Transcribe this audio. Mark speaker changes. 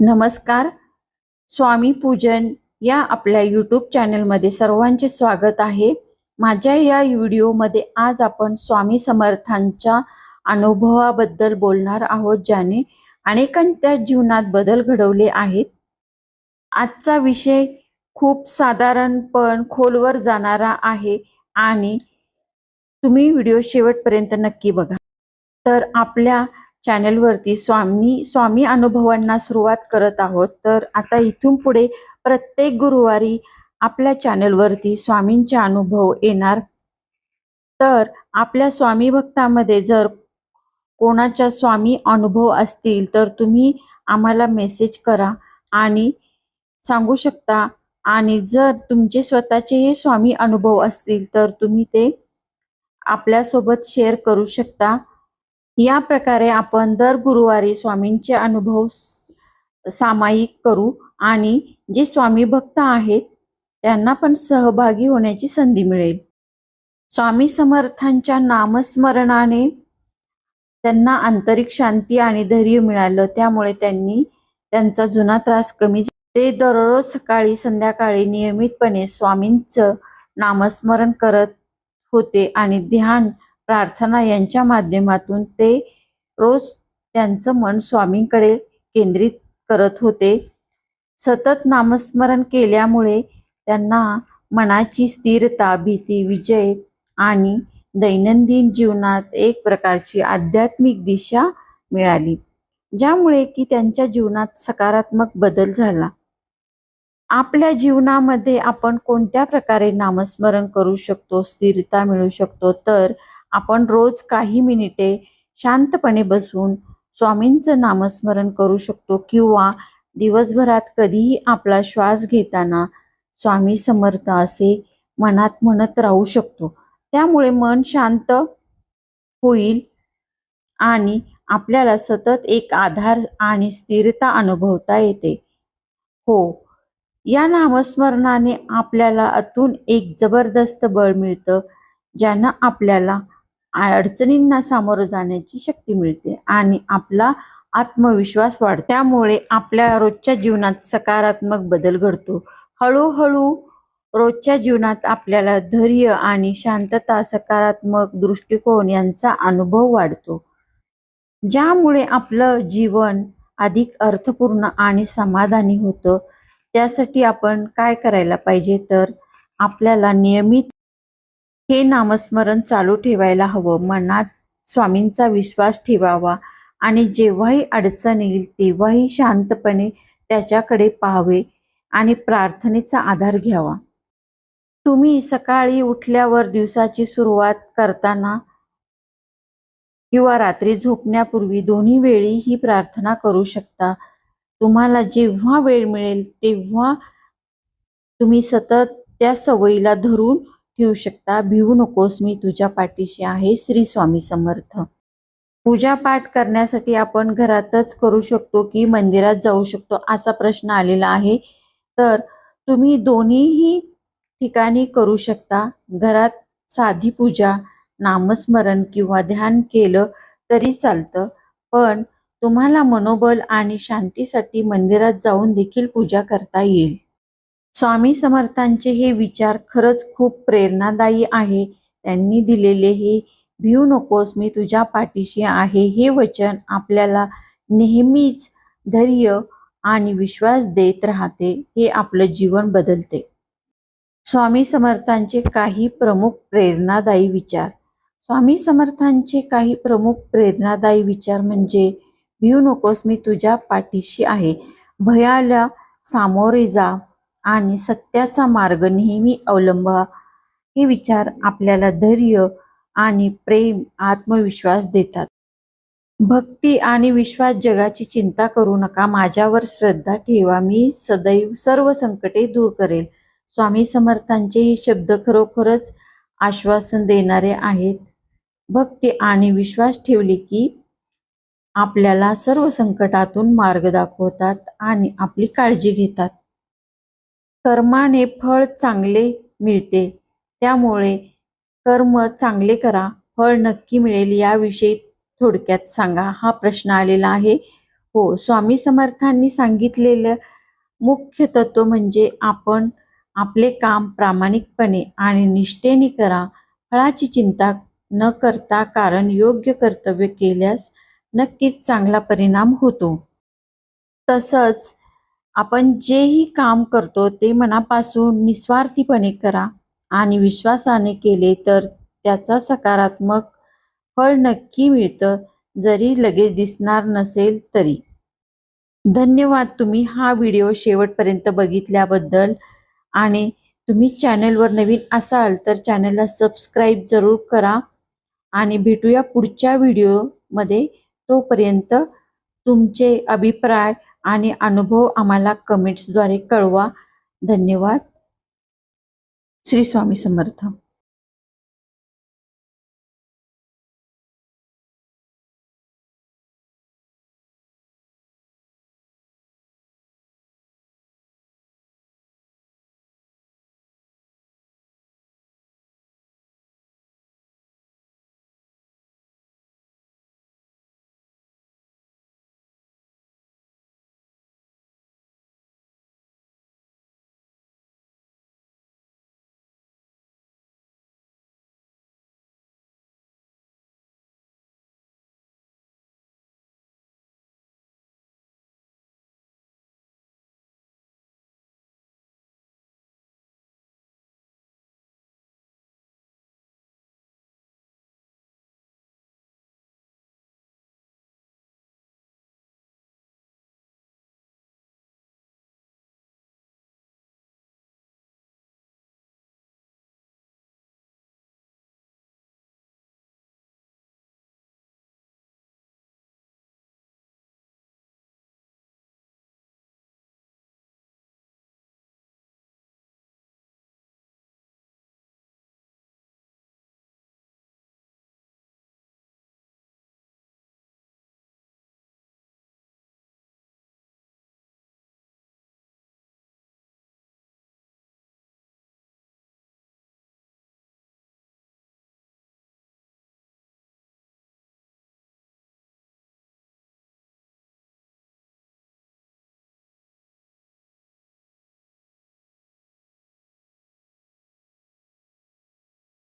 Speaker 1: नमस्कार. स्वामी पूजन या आपल्या यूट्यूब चॅनलमध्ये सर्वांचे स्वागत आहे. माझ्या या व्हिडिओमध्ये आज आपण स्वामी समर्थांच्या अनुभवाबद्दल बोलणार आहोत, ज्याने अनेकांच्या जीवनात बदल घडवले आहेत. आजचा विषय खूप साधारण पण खोलवर जाणारा आहे आणि तुम्ही व्हिडिओ शेवटपर्यंत नक्की बघा. तर आपल्या चॅनलवरती स्वामी अनुभवांना सुरुवात करत आहोत. तर आता इथून पुढे प्रत्येक गुरुवारी आपल्या चॅनलवरती स्वामींचे अनुभव येणार. तर आपल्या स्वामी भक्तामध्ये जर कोणाच्या स्वामी अनुभव असतील तर तुम्ही आम्हाला मेसेज करा आणि सांगू शकता. आणि जर तुमचे स्वतःचे स्वामी अनुभव असतील तर तुम्ही ते आपल्यासोबत शेअर करू शकता. या प्रकारे आपण दर गुरुवारी स्वामींचे अनुभव सामायिक करू आणि जे स्वामी भक्त आहेत त्यांना पण सहभागी होण्याची संधी मिळेल. स्वामी समर्थांच्या नामस्मरणाने त्यांना आंतरिक शांती आणि धैर्य मिळालं, त्यामुळे त्यांनी त्यांचा जुना त्रास कमी झाला. ते दररोज सकाळी संध्याकाळी नियमितपणे स्वामींचं नामस्मरण करत होते आणि ध्यान प्रार्थना यांच्या माध्यमातून ते रोज त्यांचं मन स्वामींकडे केंद्रित करत होते. सतत नामस्मरण केल्यामुळे त्यांना मनाची स्थिरता, भीती, विजय आणि दैनंदिन जीवनात एक प्रकारची आध्यात्मिक दिशा मिळाली, ज्यामुळे की त्यांच्या जीवनात सकारात्मक बदल झाला. आपल्या जीवनामध्ये आपण कोणत्या प्रकारे नामस्मरण करू शकतो, स्थिरता मिळू शकतो, तर आपण रोज काही मिनिटे शांतपणे बसून स्वामींचं नामस्मरण करू शकतो किंवा दिवसभरात कधीही आपला श्वास घेताना स्वामी समर्थ असे मनात म्हणत राहू शकतो. त्यामुळे मन शांत होईल आणि आपल्याला सतत एक आधार आणि स्थिरता अनुभवता येते. हो, या नामस्मरणाने आपल्याला आतून एक जबरदस्त बळ मिळतं, ज्यानं आपल्याला अडचणींना सामोरं जाण्याची शक्ती मिळते आणि आपला आत्मविश्वास वाढतो. त्यामुळे आपल्या रोजच्या जीवनात सकारात्मक बदल घडतो. हळूहळू रोजच्या जीवनात आपल्याला धैर्य आणि शांतता, सकारात्मक दृष्टिकोन यांचा अनुभव वाढतो, ज्यामुळे आपलं जीवन अधिक अर्थपूर्ण आणि समाधानी होतं. त्यासाठी आपण काय करायला पाहिजे, तर आपल्याला नियमित हे नामस्मरण चालू ठेवायला हवं. मनात स्वामींचा विश्वास ठेवावा आणि जेव्हाही अडचण येईल तेव्हाही शांतपणे त्याच्याकडे पाहावे आणि प्रार्थनेचा आधार घ्यावा. तुम्ही सकाळी उठल्यावर दिवसाची सुरुवात करताना किंवा रात्री झोपण्यापूर्वी दोन्ही वेळी ही प्रार्थना करू शकता. तुम्हाला जेव्हा वेळ मिळेल तेव्हा तुम्ही सतत त्या सवयीला धरून ठेवू शकता. भिवू नकोस, मी तुझ्या पाठीशी आहे. श्री स्वामी समर्थ. पूजा पाठ करण्यासाठी आपण घरातच करू शकतो की मंदिरात जाऊ शकतो, असा प्रश्न आलेला आहे. तर तुम्ही दोन्हीही ठिकाणी करू शकता. घरात साधी पूजा, नामस्मरण किंवा ध्यान केलं तरी चालतं, पण तुम्हाला मनोबल आणि शांतीसाठी मंदिरात जाऊन देखील पूजा करता येईल. स्वामी समर्थांचे हे विचार खरंच खूप प्रेरणादायी आहे. त्यांनी दिलेले हे भिवू नकोस, मी तुझ्या पाठीशी आहे हे वचन आपल्याला नेहमीच धैर्य आणि विश्वास देत राहते. हे आपलं जीवन बदलते. स्वामी समर्थांचे काही प्रमुख प्रेरणादायी विचार. स्वामी समर्थांचे काही प्रमुख प्रेरणादायी विचार म्हणजे भिवू नकोस, मी तुझ्या पाठीशी आहे. भयाला सामोरे जा आणि सत्याचा मार्ग नेहमी अवलंबा. हे विचार आपल्याला धैर्य आणि प्रेम, आत्मविश्वास देतात. भक्ती आणि विश्वास. जगाची चिंता करू नका, माझ्यावर श्रद्धा ठेवा, मी सदैव सर्व संकटे दूर करेल. स्वामी समर्थांचे हे शब्द खरोखरच आश्वासन देणारे आहेत. भक्ती आणि विश्वास ठेवले की आपल्याला सर्व संकटातून मार्ग दाखवतात आणि आपली काळजी घेतात. कर्माने फळ चांगले मिळते, त्यामुळे कर्म चांगले करा, फळ नक्की मिळेल. याविषयी थोडक्यात सांगा, हा प्रश्न आलेला आहे. हो, स्वामी समर्थांनी सांगितलेलं मुख्य तत्व म्हणजे आपण आपले काम प्रामाणिकपणे आणि निष्ठेने करा. फळाची चिंता न करता, कारण योग्य कर्तव्य केल्यास नक्कीच चांगला परिणाम होतो. तसंच आपण जेही काम करतो ते मनापासून निस्वार्थीपणे करा आणि विश्वासाने केले तर त्याचा सकारात्मक फळ नक्की मिळतं, जरी लगेच दिसणार नसेल तरी. धन्यवाद तुम्ही हा व्हिडिओ शेवटपर्यंत बघितल्याबद्दल. आणि तुम्ही चॅनलवर नवीन असाल तर चॅनलला सबस्क्राईब जरूर करा आणि भेटूया पुढच्या व्हिडिओमध्ये. तोपर्यंत तुमचे अभिप्राय आणि अनुभव आम्हाला कमेंट्सद्वारे कळवा. धन्यवाद. श्री स्वामी समर्थ.